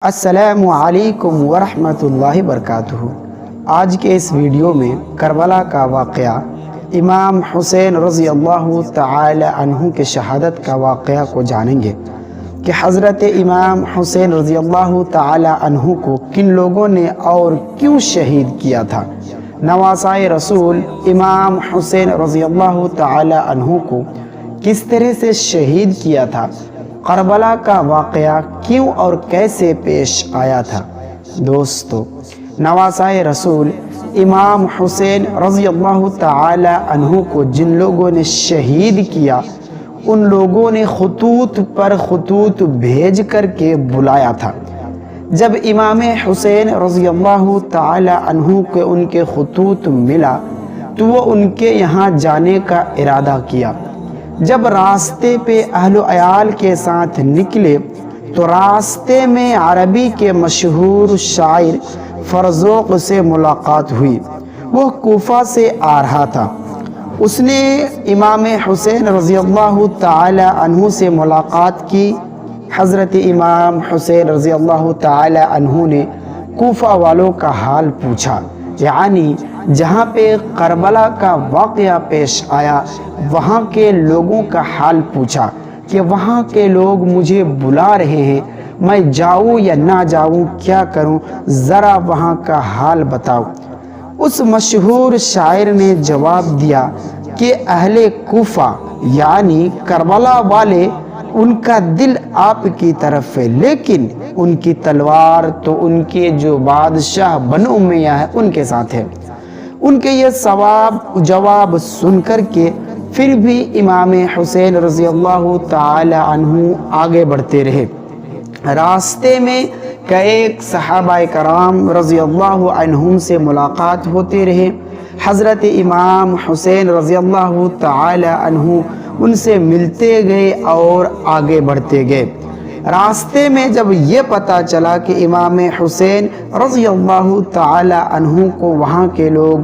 السلام علیکم ورحمۃ اللہ وبرکاتہ۔ آج کے اس ویڈیو میں کربلا کا واقعہ، امام حسین رضی اللہ تعالی عنہ کے شہادت کا واقعہ کو جانیں گے کہ حضرت امام حسین رضی اللہ تعالی عنہ کو کن لوگوں نے اور کیوں شہید کیا تھا۔ نواسۂ رسول امام حسین رضی اللہ تعالی عنہ کو کس طرح سے شہید کیا تھا، کربلا کا واقعہ کیوں اور کیسے پیش آیا تھا۔ دوستو، نواسۂ رسول امام حسین رضی اللہ تعالی عنہ کو جن لوگوں نے شہید کیا، ان لوگوں نے خطوط پر خطوط بھیج کر کے بلایا تھا۔ جب امام حسین رضی اللہ تعالی عنہ کو ان کے خطوط ملا تو وہ ان کے یہاں جانے کا ارادہ کیا۔ جب راستے پہ اہل و عیال کے ساتھ نکلے تو راستے میں عربی کے مشہور شاعر فرزوق سے ملاقات ہوئی۔ وہ کوفہ سے آ رہا تھا۔ اس نے امام حسین رضی اللہ تعالی عنہ سے ملاقات کی۔ حضرت امام حسین رضی اللہ تعالی عنہ نے کوفہ والوں کا حال پوچھا، یعنی جہاں پہ کربلا کا واقعہ پیش آیا وہاں کے لوگوں کا حال پوچھا کہ وہاں کے لوگ مجھے بلا رہے ہیں، میں جاؤں یا نہ جاؤں، کیا کروں، ذرا وہاں کا حال بتاؤ۔ اس مشہور شاعر نے جواب دیا کہ اہل کوفہ یعنی کربلا والے، ان کا دل آپ کی طرف ہے، لیکن ان کی تلوار تو ان کے جو بادشاہ بنو امیہ ہے ان کے ساتھ ہے۔ ان کے یہ جواب سن کر کے پھر بھی امام حسین رضی اللہ تعالی عنہ آگے بڑھتے رہے۔ راستے میں کئی صحابہ کرام رضی اللہ عنہم سے ملاقات ہوتے رہے۔ حضرت امام حسین رضی اللہ تعالی عنہ ان سے ملتے گئے اور آگے بڑھتے گئے۔ راستے میں جب یہ پتہ چلا کہ امام حسین رضی اللہ تعالی عنہ کو وہاں کے لوگ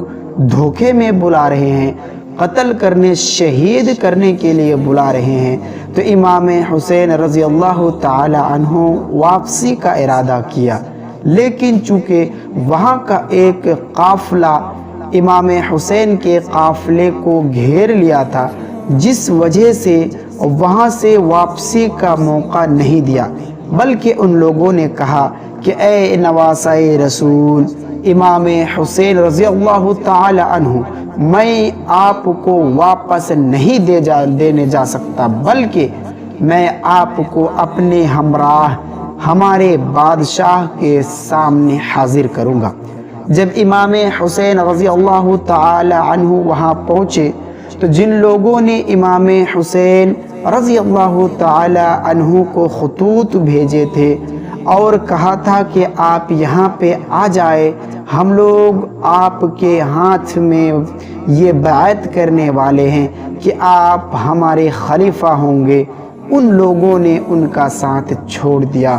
دھوکے میں بلا رہے ہیں، قتل کرنے، شہید کرنے کے لیے بلا رہے ہیں، تو امام حسین رضی اللہ تعالی عنہ واپسی کا ارادہ کیا۔ لیکن چونکہ وہاں کا ایک قافلہ امام حسین کے قافلے کو گھیر لیا تھا، جس وجہ سے وہاں سے واپسی کا موقع نہیں دیا، بلکہ ان لوگوں نے کہا کہ اے نواسۂ رسول امام حسین رضی اللہ تعالی عنہ، میں آپ کو واپس نہیں دینے جا سکتا، بلکہ میں آپ کو اپنے ہمراہ ہمارے بادشاہ کے سامنے حاضر کروں گا۔ جب امام حسین رضی اللہ تعالی عنہ وہاں پہنچے تو جن لوگوں نے امام حسین رضی اللہ تعالی عنہ کو خطوط بھیجے تھے اور کہا تھا کہ آپ یہاں پہ آ جائے، ہم لوگ آپ کے ہاتھ میں یہ بیعت کرنے والے ہیں کہ آپ ہمارے خلیفہ ہوں گے، ان لوگوں نے ان کا ساتھ چھوڑ دیا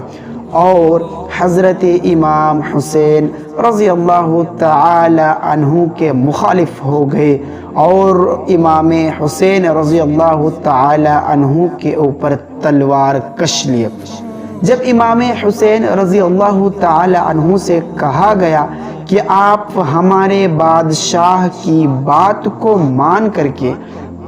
اور حضرت امام حسین رضی اللہ تعالی عنہ کے مخالف ہو گئے اور امام حسین رضی اللہ تعالی عنہ کے اوپر تلوار کش لیے۔ جب امام حسین رضی اللہ تعالی عنہ سے کہا گیا کہ آپ ہمارے بادشاہ کی بات کو مان کر کے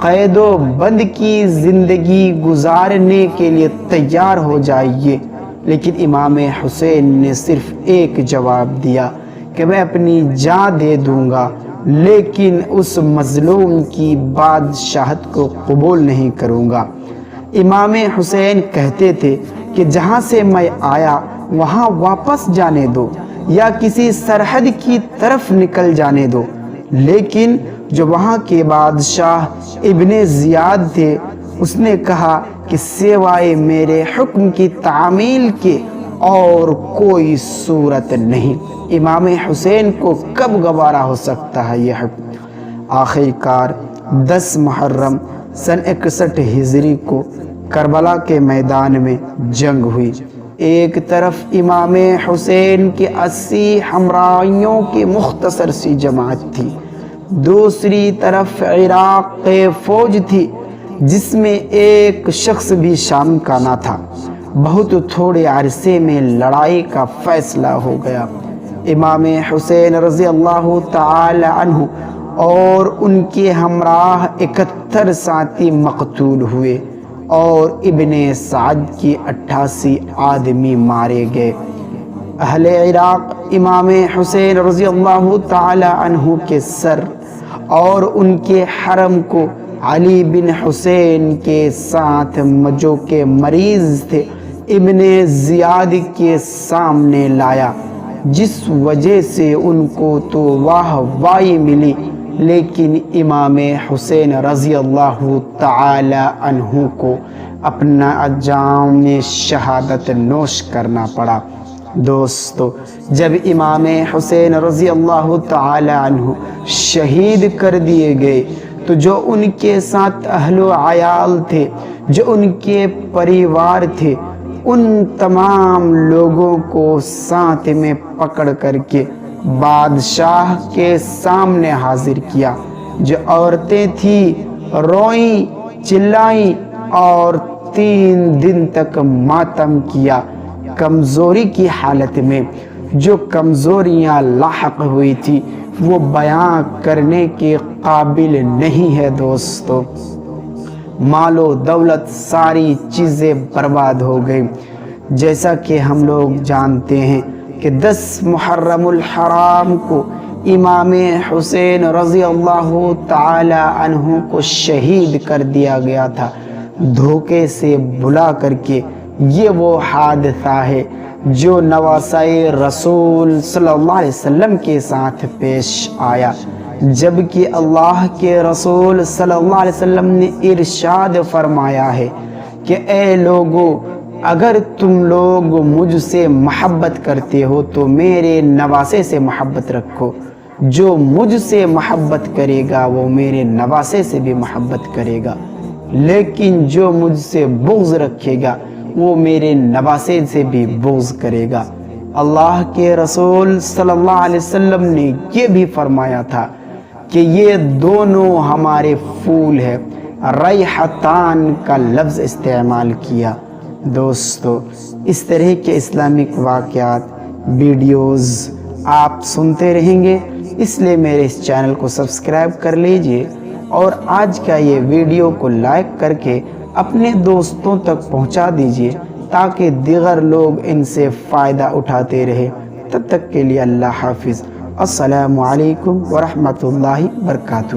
قید و بند کی زندگی گزارنے کے لیے تیار ہو جائیے، لیکن امام حسین نے صرف ایک جواب دیا کہ میں اپنی جان دے دوں گا، لیکن اس مظلوم کی بادشاہت کو قبول نہیں کروں گا۔ امام حسین کہتے تھے کہ جہاں سے میں آیا وہاں واپس جانے دو یا کسی سرحد کی طرف نکل جانے دو، لیکن جو وہاں کے بادشاہ ابن زیاد تھے اس نے کہا کہ سوائے میرے حکم کی تعمیل کے اور کوئی صورت نہیں۔ امام حسین کو کب گوارا ہو سکتا ہے یہ حکم؟ آخر کار 10 محرم سن 61 ہجری کو کربلا کے میدان میں جنگ ہوئی۔ ایک طرف امام حسین کے 80 ہمراہیوں کی مختصر سی جماعت تھی، دوسری طرف عراق فوج تھی جس میں ایک شخص بھی شام کا نہ تھا۔ بہت تھوڑے عرصے میں لڑائی کا فیصلہ ہو گیا۔ امام حسین رضی اللہ تعالی عنہ اور ان کے ہمراہ 71 ساتھی مقتول ہوئے اور ابن سعد کی 88 آدمی مارے گئے۔ اہل عراق امام حسین رضی اللہ تعالی عنہ کے سر اور ان کے حرم کو علی بن حسین کے ساتھ جو کہ مریض تھے ابن زیاد کے سامنے لایا، جس وجہ سے ان کو تو واہ وائی ملی، لیکن امام حسین رضی اللہ تعالی عنہ کو اپنا جام شہادت نوش کرنا پڑا۔ دوستو، جب امام حسین رضی اللہ تعالی عنہ شہید کر دیے گئے تو جو ان کے ساتھ اہل و عیال تھے، جو ان کے پریوار تھے، ان تمام لوگوں کو ساتھ میں پکڑ کر کے بادشاہ کے سامنے حاضر کیا۔ جو عورتیں تھیں روئیں، چلائیں اور 3 دن تک ماتم کیا۔ کمزوری کی حالت میں جو کمزوریاں لاحق ہوئی تھی وہ بیان کرنے کے قابل نہیں ہے۔ دوستو، مال و دولت ساری چیزیں برباد ہو گئی۔ جیسا کہ ہم لوگ جانتے ہیں کہ 10 محرم الحرام کو امام حسین رضی اللہ تعالی عنہ کو شہید کر دیا گیا تھا، دھوکے سے بلا کر کے۔ یہ وہ حادثہ ہے جو نواسۂ رسول صلی اللہ علیہ وسلم کے ساتھ پیش آیا، جبکہ اللہ کے رسول صلی اللہ علیہ وسلم نے ارشاد فرمایا ہے کہ اے لوگو، اگر تم لوگ مجھ سے محبت کرتے ہو تو میرے نواسے سے محبت رکھو۔ جو مجھ سے محبت کرے گا وہ میرے نواسے سے بھی محبت کرے گا، لیکن جو مجھ سے بغض رکھے گا وہ میرے نواسے سے بھی بغض کرے گا۔ اللہ کے رسول صلی اللہ علیہ وسلم نے یہ بھی فرمایا تھا کہ یہ دونوں ہمارے پھول ہیں، ریحتان کا لفظ استعمال کیا۔ دوستو، اس طرح کے اسلامک واقعات ویڈیوز آپ سنتے رہیں گے، اس لیے میرے اس چینل کو سبسکرائب کر لیجئے اور آج کا یہ ویڈیو کو لائک کر کے اپنے دوستوں تک پہنچا دیجئے تاکہ دیگر لوگ ان سے فائدہ اٹھاتے رہے۔ تب تک کے لیے اللہ حافظ۔ السلام علیکم ورحمۃ اللہ وبرکاتہ۔